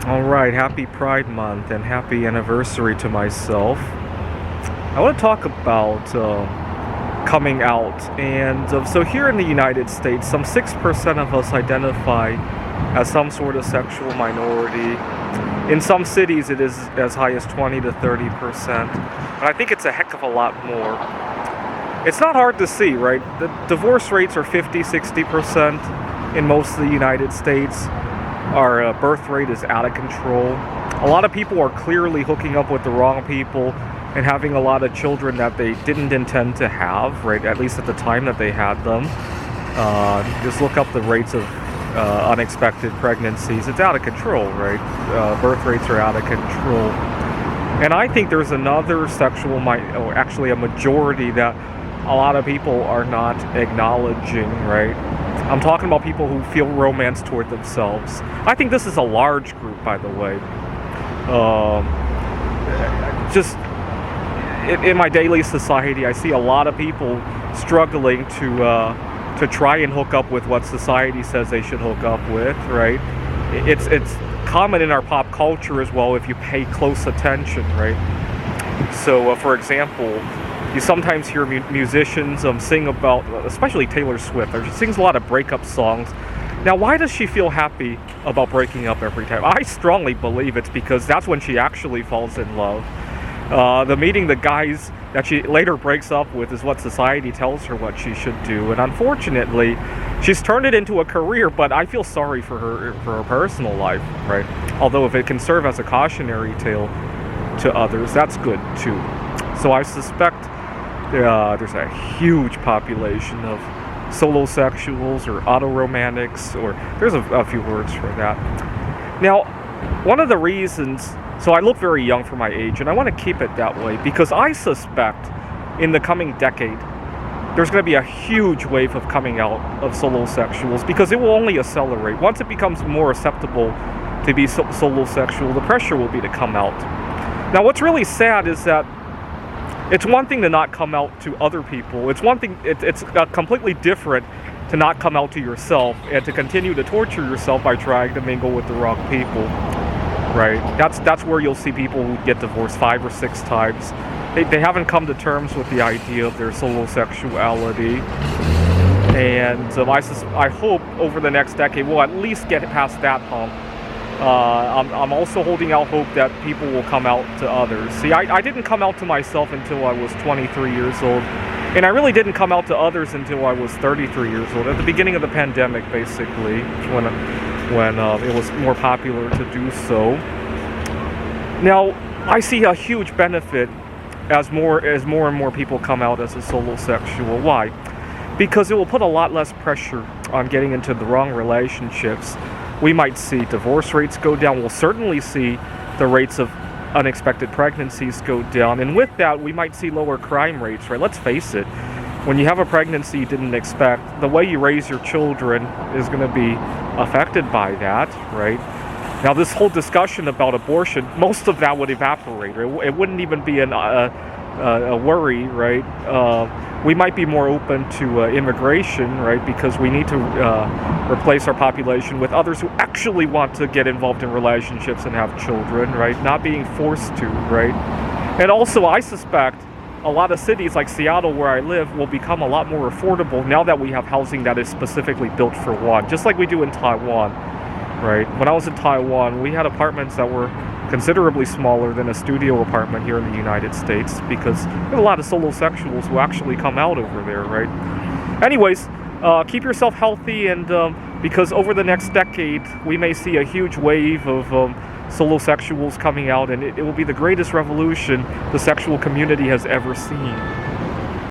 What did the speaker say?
All right, happy Pride Month and happy anniversary to myself. I want to talk about coming out. So, here in the United States, some 6% of us identify as some sort of sexual minority. In some cities, it is as high as 20 to 30%. And I think it's a heck of a lot more. It's not hard to see, right? The divorce rates are 50, 60% in most of the United States. Our birth rate is out of control. A lot of people are clearly hooking up with the wrong people and having a lot of children that they didn't intend to have, right? At least at the time that they had them. Just look up the rates of unexpected pregnancies. It's out of control, right? Birth rates are out of control. And I think there's another or actually a majority that a lot of people are not acknowledging, right? I'm talking about people who feel romance toward themselves. I think this is a large group, by the way. Just in my daily society, I see a lot of people struggling to try and hook up with what society says they should hook up with, right? It's common in our pop culture as well if you pay close attention, right? So, for example, you sometimes hear musicians sing about, especially Taylor Swift. She sings a lot of breakup songs. Now, why does she feel happy about breaking up every time? I strongly believe it's because that's when she actually falls in love. Meeting the guys that she later breaks up with is what society tells her what she should do. And unfortunately, she's turned it into a career, but I feel sorry for her personal life, right? Although if it can serve as a cautionary tale to others, that's good too. So I suspect there's a huge population of solosexuals or autoromantics, or there's a few words for that. Now, one of the reasons, so I look very young for my age, and I want to keep it that way because I suspect in the coming decade there's going to be a huge wave of coming out of solosexuals because it will only accelerate. Once it becomes more acceptable to be solosexual, the pressure will be to come out. Now, what's really sad is that it's one thing to not come out to other people. It's one thing. It's completely different to not come out to yourself and to continue to torture yourself by trying to mingle with the wrong people. Right? That's where you'll see people who get divorced 5 or 6 times. They haven't come to terms with the idea of their solosexuality. And I hope over the next decade we'll at least get past that hump. I'm also holding out hope that people will come out to others. See, I didn't come out to myself until I was 23 years old. And I really didn't come out to others until I was 33 years old, at the beginning of the pandemic, basically, when it was more popular to do so. Now, I see a huge benefit as more and more people come out as a solosexual. Why? Because it will put a lot less pressure on getting into the wrong relationships. We might see divorce rates go down. We'll certainly see the rates of unexpected pregnancies go down. And with that, we might see lower crime rates, right? Let's face it. When you have a pregnancy you didn't expect, the way you raise your children is going to be affected by that, right? Now, this whole discussion about abortion, most of that would evaporate. It wouldn't even be a worry, right? We might be more open to immigration, right? Because we need to replace our population with others who actually want to get involved in relationships and have children, right? Not being forced to, right? And also, I suspect a lot of cities like Seattle, where I live, will become a lot more affordable now that we have housing that is specifically built for one, just like we do in Taiwan, right? When I was in Taiwan, we had apartments that were considerably smaller than a studio apartment here in the United States because there are a lot of solosexuals who actually come out over there, right? Anyways, keep yourself healthy, and because over the next decade, we may see a huge wave of solosexuals coming out, and it will be the greatest revolution the sexual community has ever seen.